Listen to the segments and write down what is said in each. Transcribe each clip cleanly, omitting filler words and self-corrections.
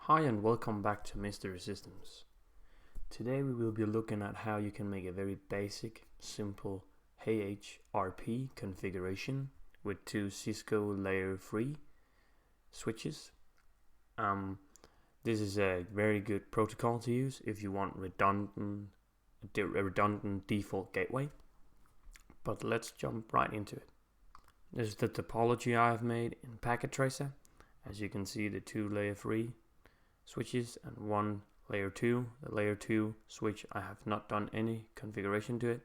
Hi and welcome back to Mystery Systems. Today we will be looking at how you can make a very basic, simple Hsrp configuration with two Cisco Layer 3 switches. This is a very good protocol to use if you want a redundant default gateway. But let's jump right into it. This is the topology I have made in Packet Tracer. As you can see, the two Layer 3 switches and one layer 2. The layer 2 switch, I have not done any configuration to it.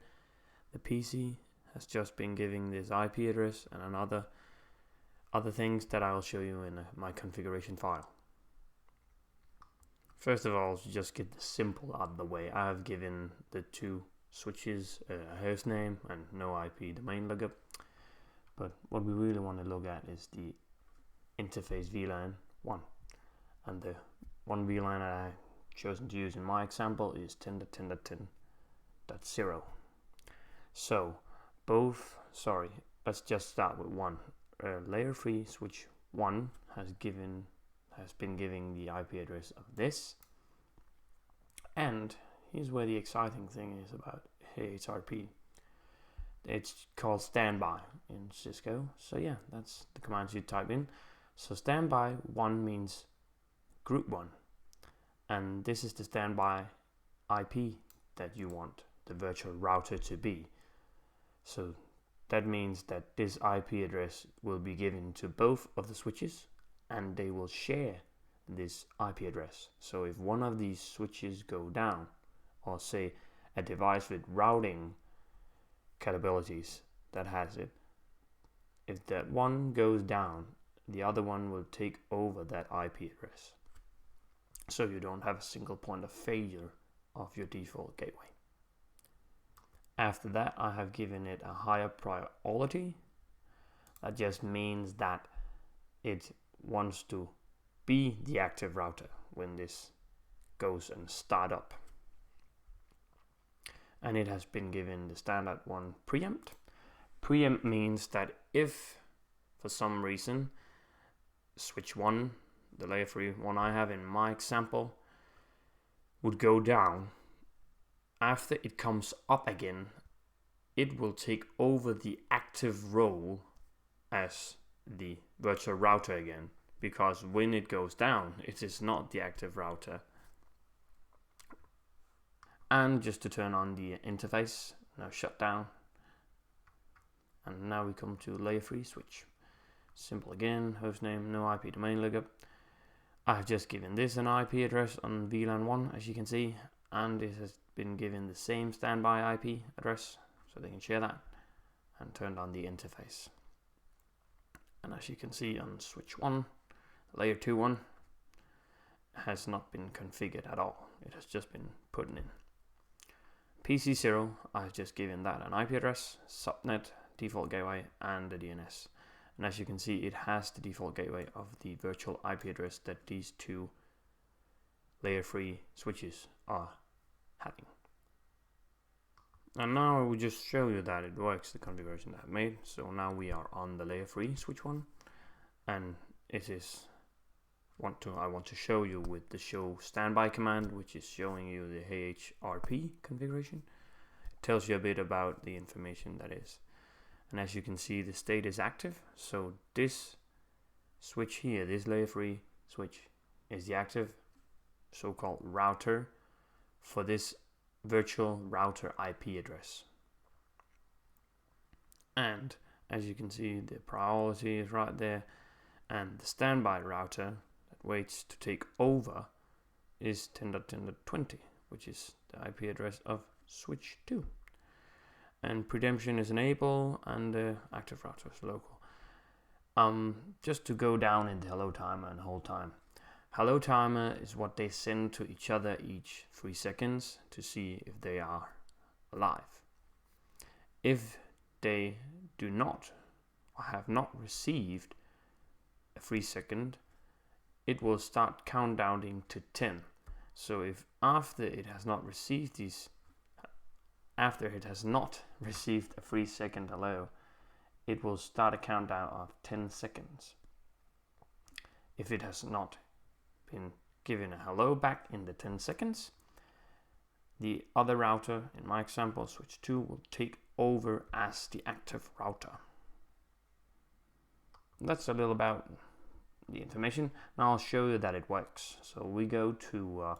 The PC has just been giving this IP address and other things that I'll show you in my configuration file. First of all, to just get the simple out of the way, I have given the two switches a host name and no IP domain lookup. But what we really want to look at is the interface VLAN 1, and the one VLAN that I've chosen to use in my example is 10.10.10.0. So let's just start with one. Layer 3 switch 1 has been giving the IP address of this. And here's where the exciting thing is about Hsrp. It's called standby in Cisco. So yeah, that's the commands you type in. So standby 1 means group 1. And this is the standby IP that you want the virtual router to be. So that means that this IP address will be given to both of the switches and they will share this IP address. So if one of these switches go down, or say a device with routing capabilities that has it, if that one goes down, the other one will take over that IP address. So you don't have a single point of failure of your default gateway. After that, I have given it a higher priority. That just means that it wants to be the active router when this goes and start up. And it has been given the standard one preempt. Preempt means that if for some reason switch 1, the layer 3 one I have in my example, would go down, after it comes up again, it will take over the active role as the virtual router again, because when it goes down, it is not the active router. And just to turn on the interface, now shutdown. And now we come to layer 3 switch. Simple again, hostname, no IP domain lookup. I've just given this an IP address on VLAN 1, as you can see, and it has been given the same standby IP address, so they can share that, and turned on the interface. And as you can see on switch 1, layer 2 one has not been configured at all. It has just been put in. PC 0, I've just given that an IP address, subnet, default gateway, and the DNS. And as you can see, it has the default gateway of the virtual IP address that these two layer 3 switches are having. And now I will just show you that it works, the configuration that I've made. So now we are on the layer 3 switch 1, and it is I want to show you with the show standby command, which is showing you the Hsrp configuration. It tells you a bit about the information that is. And as you can see, the state is active. So this switch here, this layer 3 switch, is the active so-called router for this virtual router IP address. And as you can see, the priority is right there. And the standby router that waits to take over is 10.10.20, which is the IP address of switch 2. And preemption is enabled, and the active router is local. Just to go down into hello timer and hold time. Hello timer is what they send to each other each 3 seconds to see if they are alive. If they do not or have not received a 3 second, it will start countdowning to 10. So if after it has not received a 3 second hello, it will start a countdown of 10 seconds. If it has not been giving a hello back in the 10 seconds. The other router, in my example, switch 2, will take over as the active router. That's a little about the information. Now I'll show you that it works. So we go to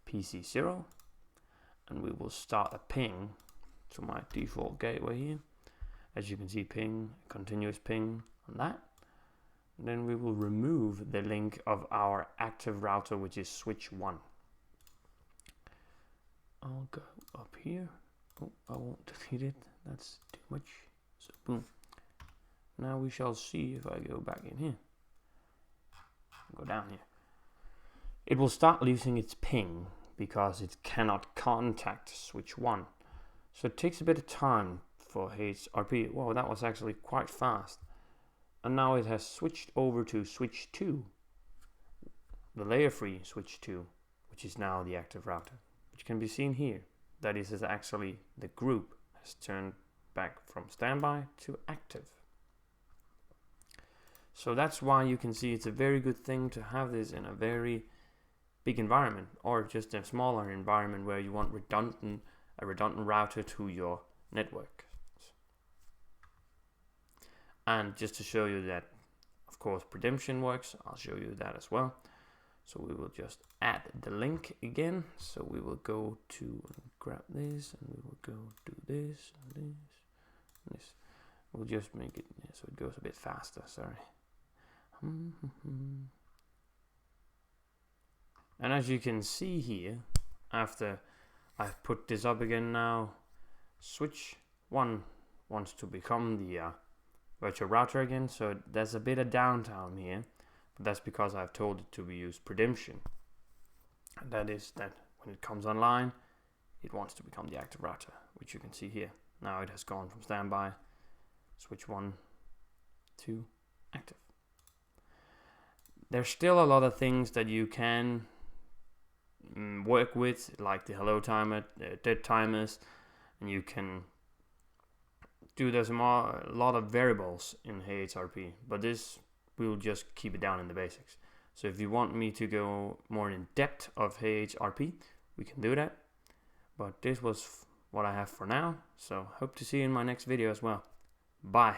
PC0 and we will start a ping to my default gateway here. As you can see, ping, continuous ping on that. And then we will remove the link of our active router, which is switch 1. I'll go up here. Oh, I won't delete it. That's too much. So boom. Now we shall see if I go back in here. Go down here. It will start losing its ping because it cannot contact switch 1. So it takes a bit of time for Hsrp. Wow, that was actually quite fast. And now it has switched over to switch 2, the Layer3-Sw2, which is now the active router, which can be seen here. That is actually the group has turned back from standby to active. So that's why you can see it's a very good thing to have this in a very big environment, or just a smaller environment where you want a redundant router to your network. And just to show you that, of course, preemption works, I'll show you that as well. So we will just add the link again. So we will go to grab this, and we will go do this, and this, and this. We'll just make it so it goes a bit faster, sorry. And as you can see here, after I've put this up again now, switch 1 wants to become the virtual router again, so there's a bit of downtime here, but that's because I've told it to use preemption. And that is that when it comes online, it wants to become the active router, which you can see here. Now it has gone from standby, switch 1 to active. There's still a lot of things that you can work with, like the hello timer, dead timers, and you can do there's a lot of variables in Hsrp, but this will just keep it down in the basics. So if you want me to go more in depth of Hsrp, we can do that. But this was what I have for now, so hope to see you in my next video as well. Bye.